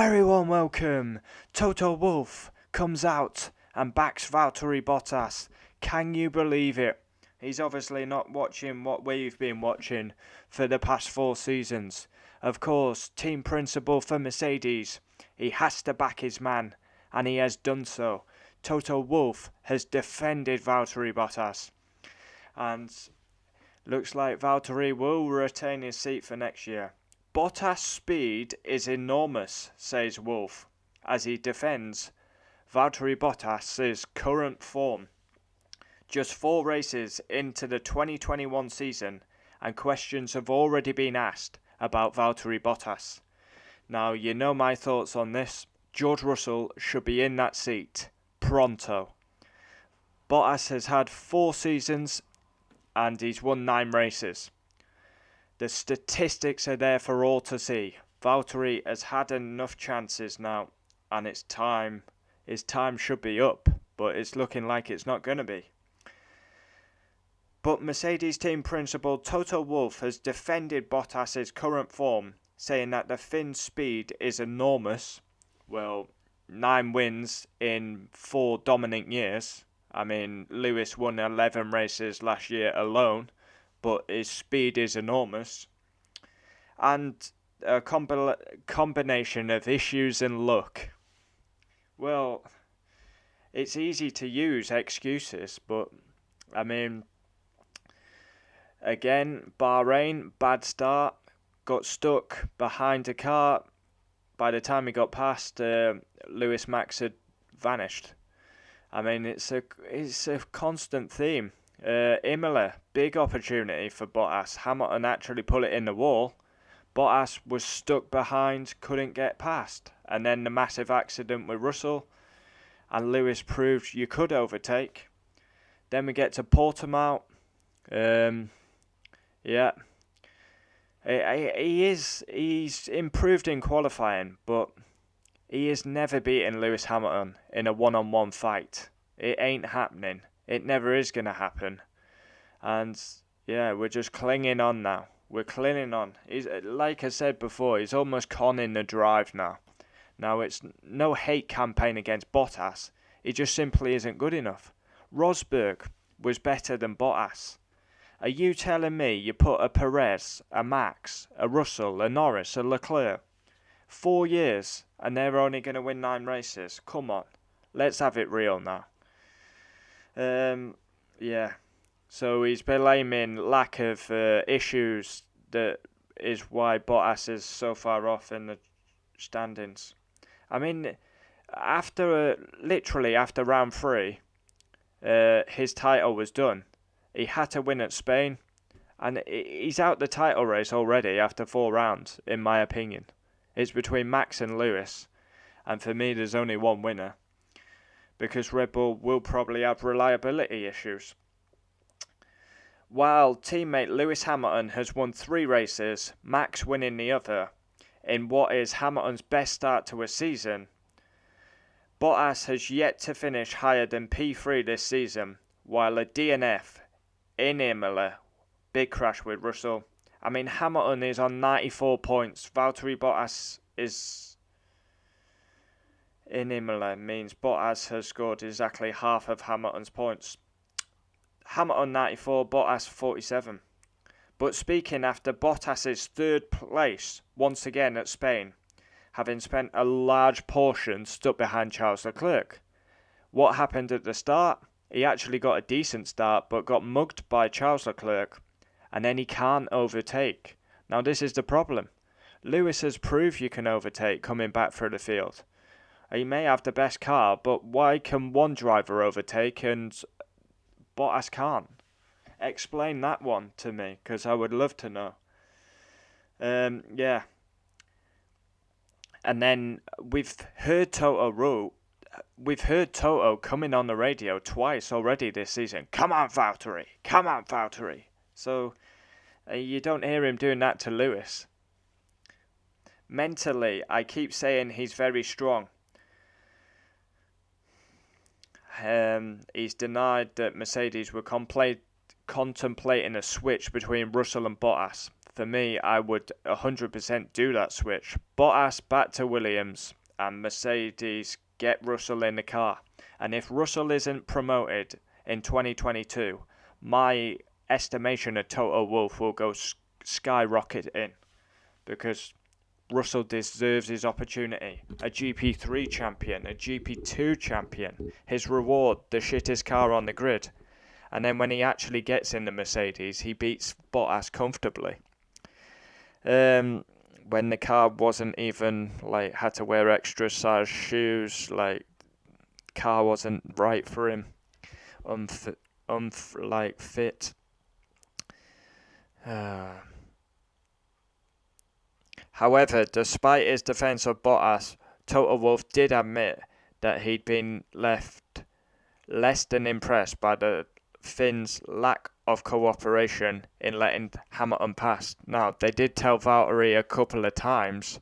very warm welcome. Toto Wolff comes out and backs Valtteri Bottas. Can you believe it? He's obviously not watching what we've been watching for the past 4 seasons. Of course, team principal for Mercedes. He has to back his man, and he has done so. Toto Wolff has defended Valtteri Bottas. And looks like Valtteri will retain his seat for next year. Bottas' speed is enormous, says Wolff, as he defends Valtteri Bottas' current form. Just 4 races into the 2021 season, and questions have already been asked about Valtteri Bottas. Now, you know my thoughts on this. George Russell should be in that seat pronto. Bottas has had 4 seasons and he's won 9 races. The statistics are there for all to see. Valtteri has had enough chances now, and it's time. His time should be up, but it's looking like it's not going to be. But Mercedes team principal Toto Wolff has defended Bottas' current form, saying that the Finn's speed is enormous. Well, 9 wins in 4 dominant years. I mean, Lewis won 11 races last year alone, but his speed is enormous. And a combination of issues and luck. Well, it's easy to use excuses, but, I mean, again, Bahrain, bad start, got stuck behind a car. By the time he got past, Lewis Max had vanished. I mean, it's a constant theme. Imola, big opportunity for Bottas. Hamilton actually put it in the wall. Bottas was stuck behind, couldn't get past. And then the massive accident with Russell. And Lewis proved you could overtake. Then we get to Portimao. Yeah. He's improved in qualifying, but he has never beaten Lewis Hamilton in a one-on-one fight. It ain't happening. It never is going to happen. And yeah, we're just clinging on now. We're clinging on. He's, like I said before, he's almost conning the drive now. Now, it's no hate campaign against Bottas. He just simply isn't good enough. Rosberg was better than Bottas. Are you telling me you put a Perez, a Max, a Russell, a Norris, a Leclerc, 4 years, and they're only going to win 9 races? Come on. Let's have it real now. Yeah. So he's blaming lack of issues that is why Bottas is so far off in the standings. I mean, literally after round 3, his title was done. He had to win at Spain, and he's out the title race already after 4 rounds, in my opinion. It's between Max and Lewis, and for me there's only one winner, because Red Bull will probably have reliability issues. While teammate Lewis Hamilton has won 3 races, Max winning the other, in what is Hamilton's best start to a season, Bottas has yet to finish higher than P3 this season, while a DNF in Imola, big crash with Russell. I mean, Hamilton is on 94 points. Valtteri Bottas is in Imola, means Bottas has scored exactly half of Hamilton's points. Hamilton 94, Bottas 47. But speaking after Bottas' 3rd place, once again at Spain, having spent a large portion stuck behind Charles Leclerc. What happened at the start? He actually got a decent start, but got mugged by Charles Leclerc, and then he can't overtake. Now this is the problem. Lewis has proved you can overtake coming back through the field. He may have the best car, but why can one driver overtake and Bottas can't? Explain that one to me, because I would love to know. Yeah. And then we've heard Toto coming on the radio twice already this season. Come on, Valtteri. Come on, Valtteri. So you don't hear him doing that to Lewis. Mentally, I keep saying he's very strong. He's denied that Mercedes were contemplating a switch between Russell and Bottas. for me, I would 100% do that switch. Bottas back to Williams and Mercedes get Russell in the car. And if Russell isn't promoted in 2022, my estimation of Toto Wolff will go skyrocketing, because Russell deserves his opportunity. A GP3 champion, a GP2 champion. His reward, the shittest car on the grid. And then when he actually gets in the Mercedes, he beats Bottas comfortably. When the car wasn't even, had to wear extra size shoes, car wasn't right for him. Fit. However, despite his defence of Bottas, Toto Wolff did admit that he'd been left less than impressed by the Finns' lack of cooperation in letting Hamilton pass. Now, they did tell Valtteri a couple of times,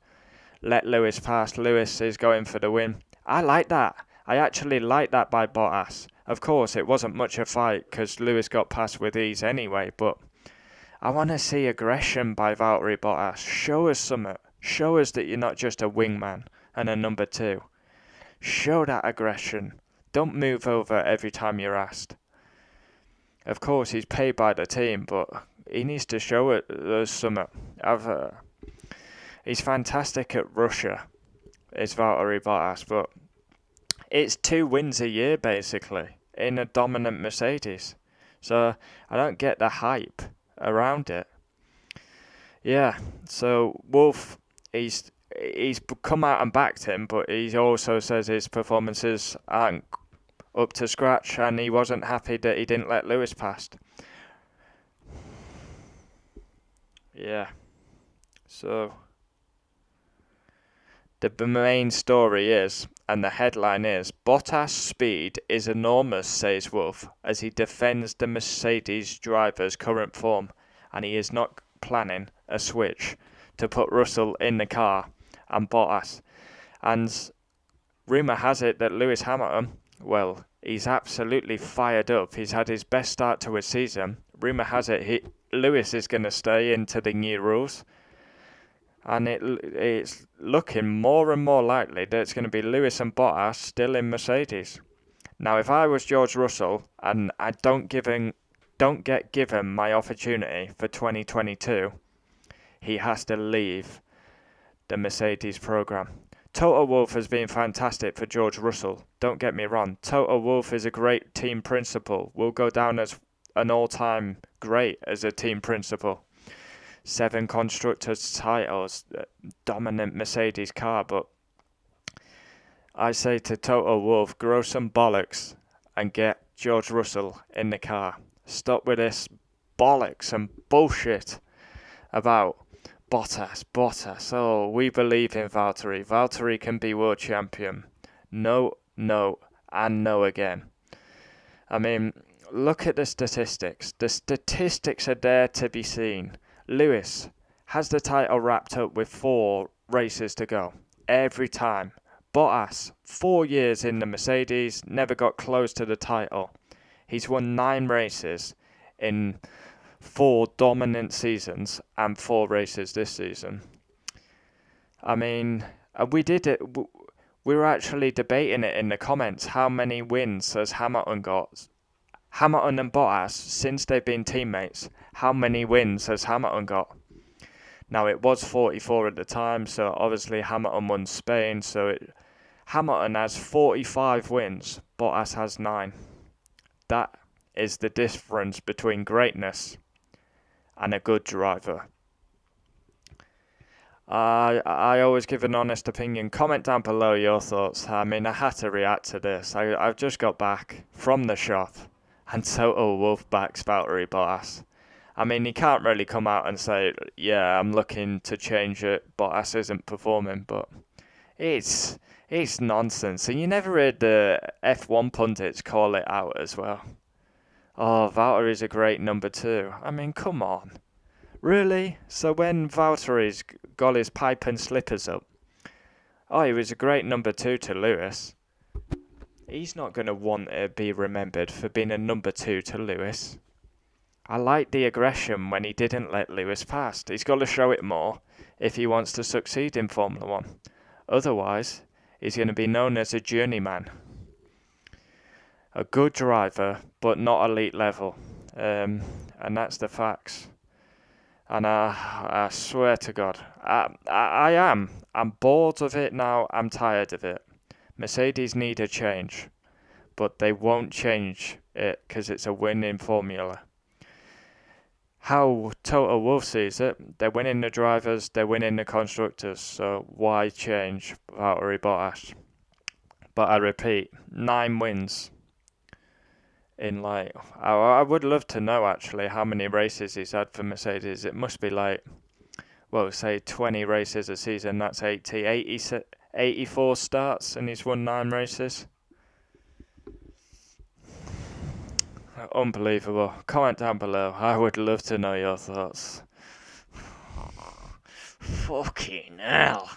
let Lewis pass, Lewis is going for the win. I like that. I actually like that by Bottas. Of course, it wasn't much a fight because Lewis got past with ease anyway, but I want to see aggression by Valtteri Bottas. Show us something. Show us that you're not just a wingman and a number 2. Show that aggression. Don't move over every time you're asked. Of course, he's paid by the team, but he needs to show us something. He's fantastic at Russia, is Valtteri Bottas, but it's 2 wins a year, basically, in a dominant Mercedes. So I don't get the hype around it. Yeah, so Wolff, he's come out and backed him, but he also says his performances aren't up to scratch, and he wasn't happy that he didn't let Lewis past. Yeah, so the main story is, and the headline is, Bottas' speed is enormous, says Wolff, as he defends the Mercedes driver's current form, and he is not planning a switch to put Russell in the car and Bottas. And rumour has it that Lewis Hamilton, well, he's absolutely fired up. He's had his best start to a season. Rumour has it Lewis is going to stay into the new rules. And it's looking more and more likely that it's going to be Lewis and Bottas still in Mercedes. Now, if I was George Russell and I don't get given my opportunity for 2022, he has to leave the Mercedes program. Toto Wolff has been fantastic for George Russell. Don't get me wrong. Toto Wolff is a great team principal. Will go down as an all-time great as a team principal. 7 constructors titles, dominant Mercedes car, but I say to Toto Wolff, grow some bollocks and get George Russell in the car. Stop with this bollocks and bullshit about Bottas. Oh, we believe in Valtteri. Valtteri can be world champion. No, and no again. I mean, look at the statistics. The statistics are there to be seen. Lewis has the title wrapped up with 4 races to go. Every time. Bottas, 4 years in the Mercedes, never got close to the title. He's won 9 races in 4 dominant seasons and 4 races this season. I mean, we did it. We were actually debating it in the comments. How many wins has Hamilton got? Hamilton and Bottas, since they've been teammates, how many wins has Hamilton got? Now, it was 44 at the time, so obviously Hamilton won Spain, so Hamilton has 45 wins, Bottas has 9. That is the difference between greatness and a good driver. I always give an honest opinion. Comment down below your thoughts. I mean, I had to react to this. I've just got back from the shop, and Toto Wolff backs Valtteri Bottas. I mean, he can't really come out and say, yeah, I'm looking to change it, Bottas isn't performing, but it's nonsense. And you never heard the F1 pundits call it out as well. Oh, Valtteri's a great number 2. I mean, come on. Really? So when Valtteri's got his pipe and slippers up, oh, he was a great number 2 to Lewis. He's not going to want to be remembered for being a number 2 to Lewis. I like the aggression when he didn't let Lewis past. He's got to show it more if he wants to succeed in Formula 1. Otherwise, he's going to be known as a journeyman. A good driver, but not elite level. And that's the facts. And I swear to God, I am. I'm bored of it now. I'm tired of it. Mercedes need a change, but they won't change it because it's a winning formula. How Toto Wolff sees it, they're winning the drivers, they're winning the constructors, so why change Valtteri Bottas? But I repeat, 9 wins in I would love to know actually how many races he's had for Mercedes. It must be say 20 races a season, that's 84 starts and he's won 9 races. Unbelievable. Comment down below. I would love to know your thoughts. Fucking hell.